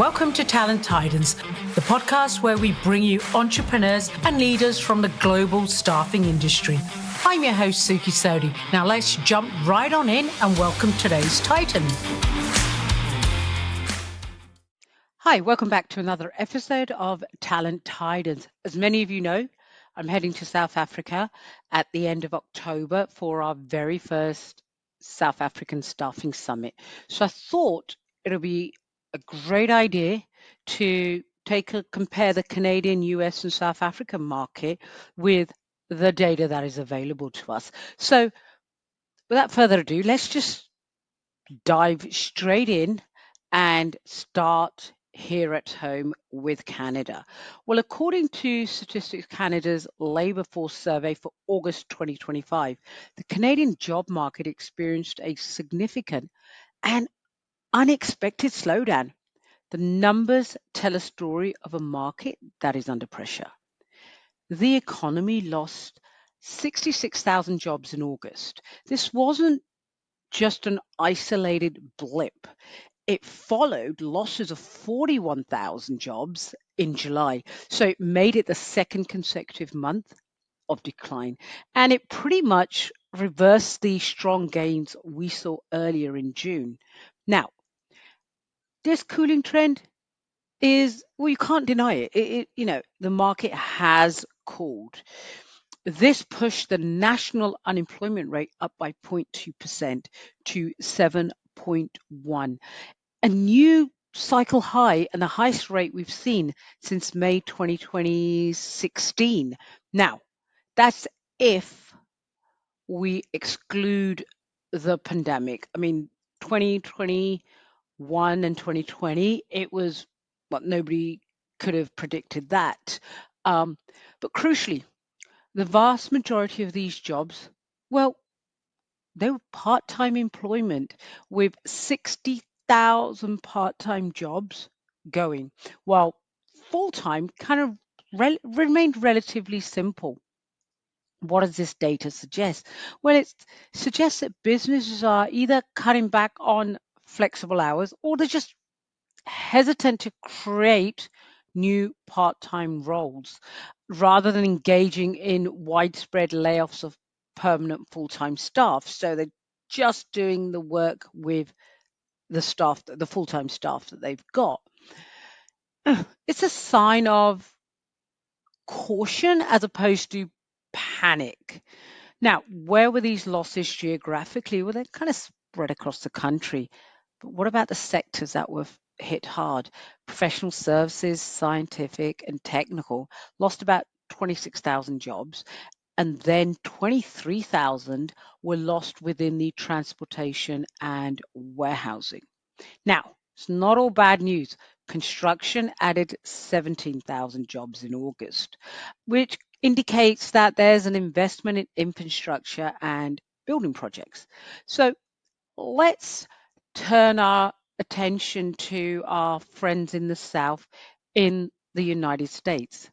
Welcome to Talent Titans, the podcast where we bring you entrepreneurs and leaders from the global staffing industry. I'm your host, Suky. Now let's jump right on in and welcome today's Titan. Hi, welcome back to another episode of Talent Titans. As many of you know, I'm heading to South Africa at the end of October for our very first South African Staffing Summit. So I thought it'll be a great idea to compare the Canadian, US, and South African market with the data that is available to us. So without further ado, let's just dive straight in and start here at home with Canada. Well, according to Statistics Canada's Labour Force Survey for August 2025, the Canadian job market experienced a significant and unexpected slowdown. The numbers tell a story of a market that is under pressure. The economy lost 66,000 jobs in August. This wasn't just an isolated blip. It followed losses of 41,000 jobs in July. So it made it the second consecutive month of decline. And it pretty much reversed the strong gains we saw earlier in June. Now, this cooling trend is, well, you can't deny it. The market has cooled. This pushed the national unemployment rate up by 0.2% to 7.1, a new cycle high and the highest rate we've seen since May 2016. Now, that's if we exclude the pandemic. I mean, 2021 and 2020, it was nobody could have predicted that. But crucially, the vast majority of these jobs, well, they were part-time employment with 60,000 part-time jobs going, while full-time kind of remained relatively simple. What does this data suggest? Well, it suggests that businesses are either cutting back on flexible hours or they're just hesitant to create new part-time roles rather than engaging in widespread layoffs of permanent full-time staff. So they're just doing the work with the staff, the full-time staff that they've got. It's a sign of caution as opposed to panic. Now, where were these losses geographically? Well, they're kind of spread across the country. But what about the sectors that were hit hard? Professional services, scientific, and technical lost about 26,000 jobs, and then 23,000 were lost within the transportation and warehousing. Now, it's not all bad news. Construction added 17,000 jobs in August, which indicates that there's an investment in infrastructure and building projects. So let's turn our attention to our friends in the South in the United States.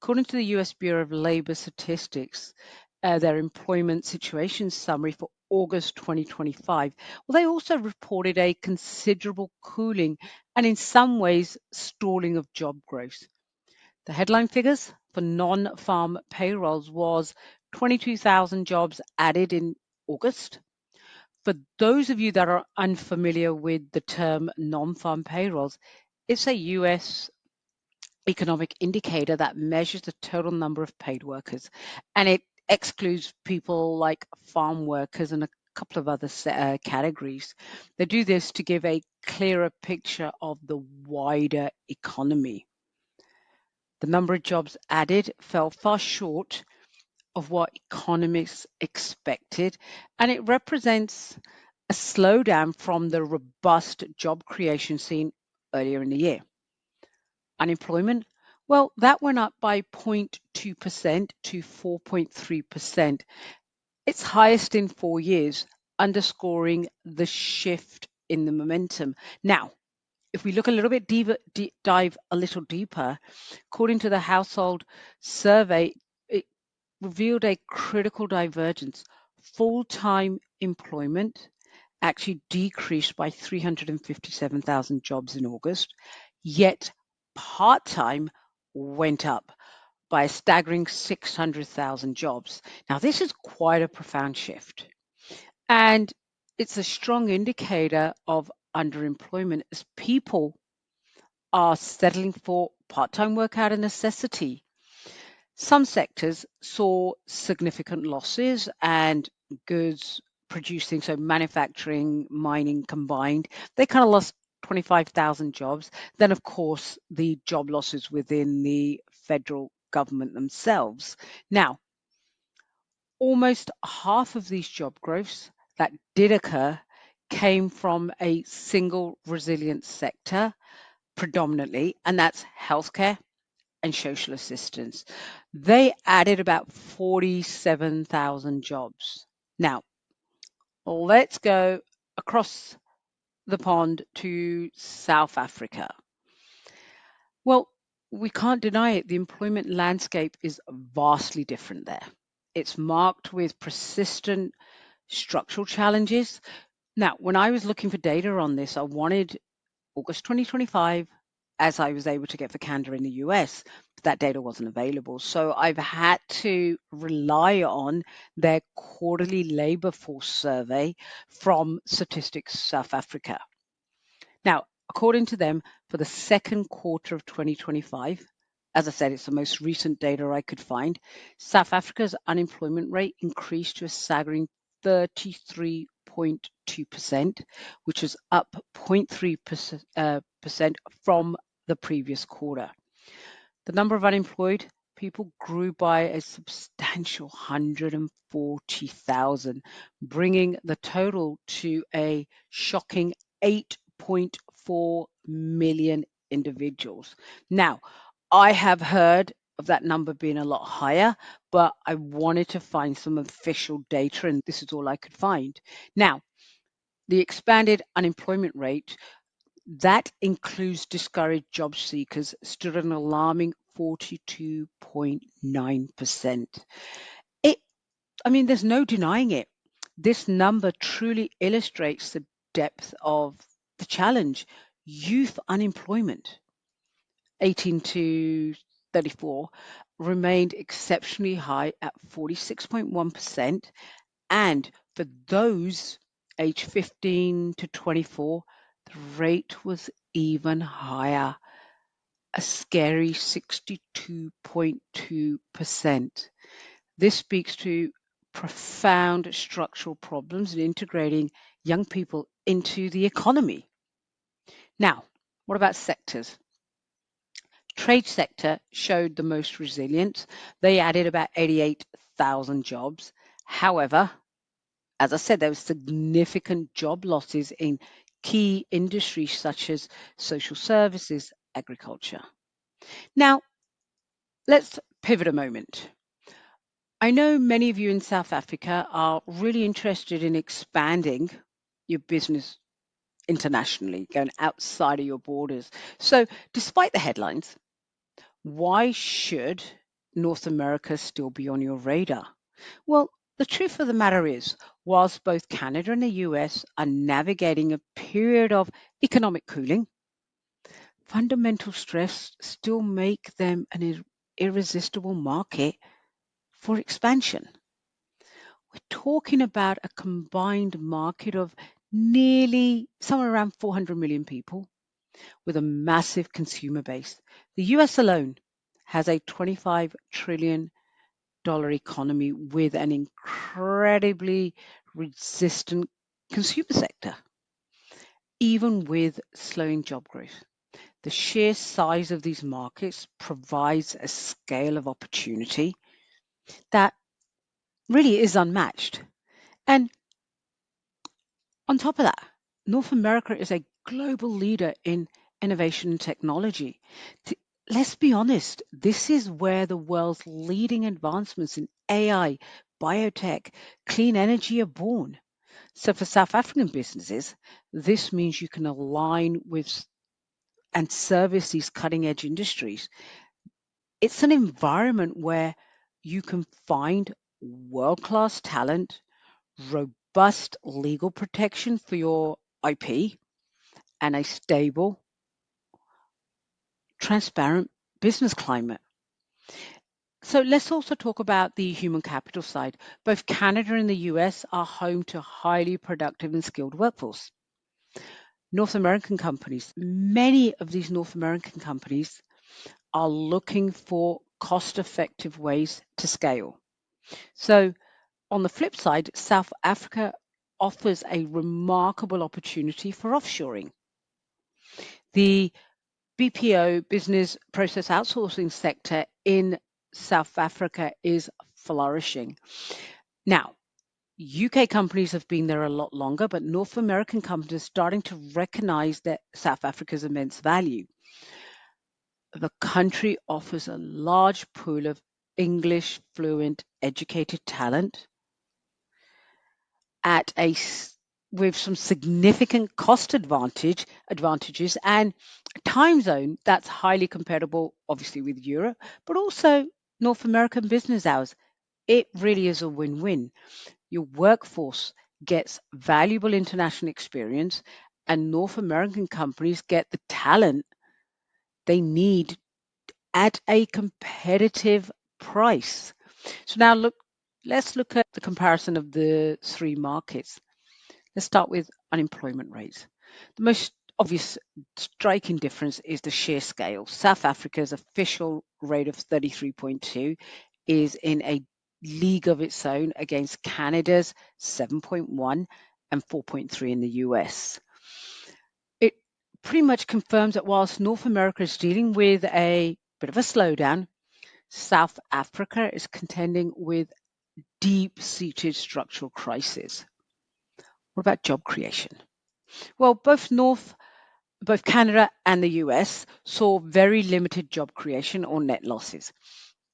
According to the US Bureau of Labor Statistics, their employment situation summary for August 2025, well, they also reported a considerable cooling and in some ways stalling of job growth. The headline figures for non-farm payrolls was 22,000 jobs added in August. For those of you that are unfamiliar with the term non-farm payrolls, it's a US economic indicator that measures the total number of paid workers, and it excludes people like farm workers and a couple of other categories. They do this to give a clearer picture of the wider economy. The number of jobs added fell far short of what economists expected, and it represents a slowdown from the robust job creation seen earlier in the year. Unemployment, well, that went up by 0.2% to 4.3%. It's highest in 4 years, underscoring the shift in the momentum. Now, if we look a little bit deeper, dive a little deeper, according to the household survey, it revealed a critical divergence. Full-time employment actually decreased by 357,000 jobs in August, yet part time went up by a staggering 600,000 jobs. Now, this is quite a profound shift, and it's a strong indicator of underemployment as people are settling for part time work out of necessity. Some sectors saw significant losses and goods producing, so manufacturing, mining combined, they kind of lost 25,000 jobs. Then, of course, the job losses within the federal government themselves. Now, almost half of these job growths that did occur came from a single resilient sector predominantly, and that's healthcare and social assistance. They added about 47,000 jobs. Now, let's go across the pond to South Africa. Well, we can't deny it, the employment landscape is vastly different there. It's marked with persistent structural challenges. Now, when I was looking for data on this, I wanted August 2025 as I was able to get for Canada in the US, but that data wasn't available. So I've had to rely on their quarterly labor force survey from Statistics South Africa. Now, according to them, for the second quarter of 2025, as I said, it's the most recent data I could find, South Africa's unemployment rate increased to a staggering 33.2%, which is up 0.3% from the previous quarter. The number of unemployed people grew by a substantial 140,000, bringing the total to a shocking 8.4 million individuals. Now, I have heard of that number being a lot higher, but I wanted to find some official data, and this is all I could find. Now, the expanded unemployment rate that includes discouraged job seekers stood at an alarming 42.9%. There's no denying it. This number truly illustrates the depth of the challenge. Youth unemployment, 18 to 34, remained exceptionally high at 46.1%. And for those aged 15 to 24, the rate was even higher, a scary 62.2%. This speaks to profound structural problems in integrating young people into the economy. Now, what about sectors? Trade sector showed the most resilience. They added about 88,000 jobs. However, as I said, there were significant job losses in key industries such as social services, agriculture. Now, let's pivot a moment. I know many of you in South Africa are really interested in expanding your business internationally, going outside of your borders. So, despite the headlines, why should North America still be on your radar? Well, the truth of the matter is, whilst both Canada and the US are navigating a period of economic cooling, fundamental stress still make them an irresistible market for expansion. We're talking about a combined market of nearly somewhere around 400 million people with a massive consumer base. The US alone has a $25 trillion economy with an incredibly resistant consumer sector, even with slowing job growth. The sheer size of these markets provides a scale of opportunity that really is unmatched. And on top of that, North America is a global leader in innovation and technology. Let's be honest, this is where the world's leading advancements in AI, biotech, clean energy are born. So for South African businesses, this means you can align with and service these cutting edge industries. It's an environment where you can find world class talent, robust legal protection for your IP, and a stable, transparent business climate. So let's also talk about the human capital side. Both Canada and the US are home to highly productive and skilled workforce. North American companies, many of these North American companies are looking for cost effective ways to scale. So, on the flip side, South Africa offers a remarkable opportunity for offshoring. The BPO, business process outsourcing sector in South Africa is flourishing. Now, UK companies have been there a lot longer, but North American companies are starting to recognize that South Africa's immense value. The country offers a large pool of English fluent educated talent at with some significant cost advantages and a time zone that's highly comparable obviously with Europe, but also North American business hours. It really is a win-win. Your workforce gets valuable international experience, and North American companies get the talent they need at a competitive price. So now let's look at the comparison of the three markets. Let's start with unemployment rates. The most obvious striking difference is the sheer scale. South Africa's official rate of 33.2 is in a league of its own against Canada's 7.1 and 4.3 in the US. It pretty much confirms that whilst North America is dealing with a bit of a slowdown, South Africa is contending with deep-seated structural crisis. What about job creation? Well, both Canada and the US saw very limited job creation or net losses.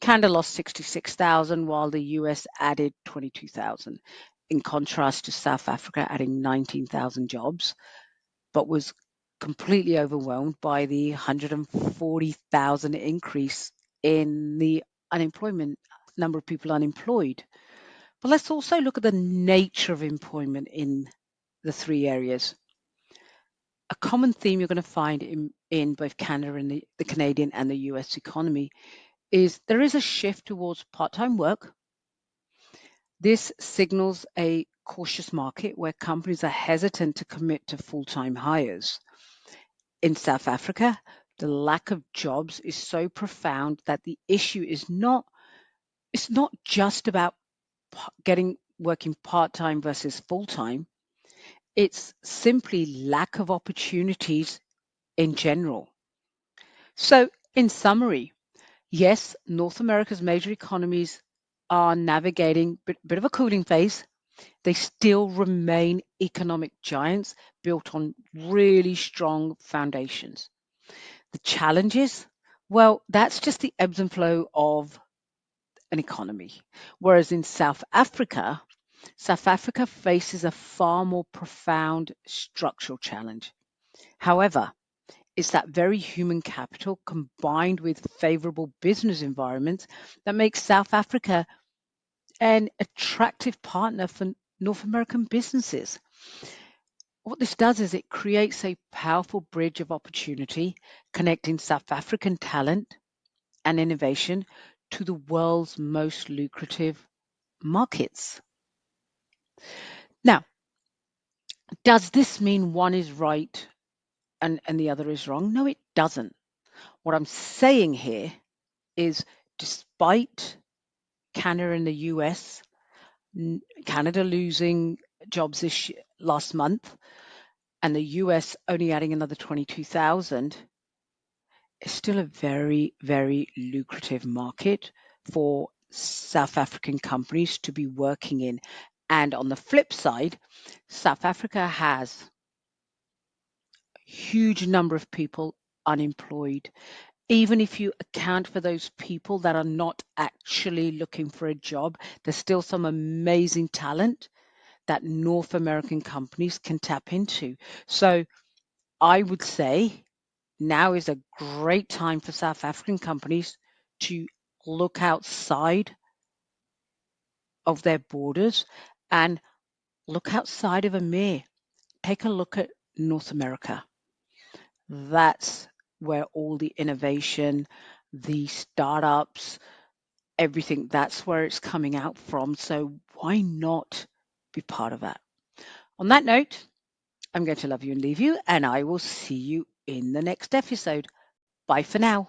Canada lost 66,000 while the US added 22,000, in contrast to South Africa adding 19,000 jobs, but was completely overwhelmed by the 140,000 increase in the unemployment number of people unemployed. But let's also look at the nature of employment in the three areas. A common theme you're going to find in both Canada and the Canadian and the US economy is there is a shift towards part-time work. This signals a cautious market where companies are hesitant to commit to full-time hires. In South Africa, the lack of jobs is so profound that the issue is not it's not just about getting working part-time versus full-time. It's simply lack of opportunities in general. So, in summary, yes, North America's major economies are navigating a bit of a cooling phase. They still remain economic giants built on really strong foundations. The challenges, well, that's just the ebbs and flow of an economy. Whereas in South Africa faces a far more profound structural challenge. However, it's that very human capital combined with favorable business environments that makes South Africa an attractive partner for North American businesses. What this does is it creates a powerful bridge of opportunity connecting South African talent and innovation to the world's most lucrative markets. Now, does this mean one is right and the other is wrong? No, it doesn't. What I'm saying here is despite Canada and the US, Canada losing jobs last month and the US only adding another 22,000, it's still a very, very lucrative market for South African companies to be working in. And on the flip side, South Africa has a huge number of people unemployed. Even if you account for those people that are not actually looking for a job, there's still some amazing talent that North American companies can tap into. So I would say now is a great time for South African companies to look outside of their borders and look outside of EMEA. Take a look at North America. That's where all the innovation, the startups, everything, that's where it's coming out from. So why not be part of that? On that note, I'm going to love you and leave you, and I will see you in the next episode. Bye for now.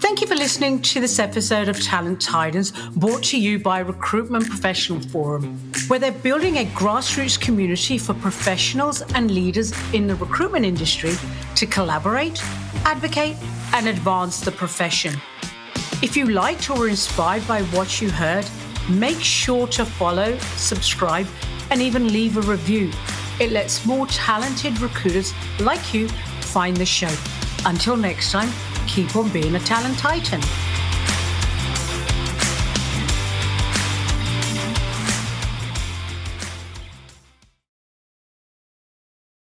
Thank you for listening to this episode of Talent Titans, brought to you by Recruitment Professional Forum, where they're building a grassroots community for professionals and leaders in the recruitment industry to collaborate, advocate, and advance the profession. If you liked or were inspired by what you heard, make sure to follow, subscribe, and even leave a review. It lets more talented recruiters like you find the show. Until next time, keep on being a talent titan.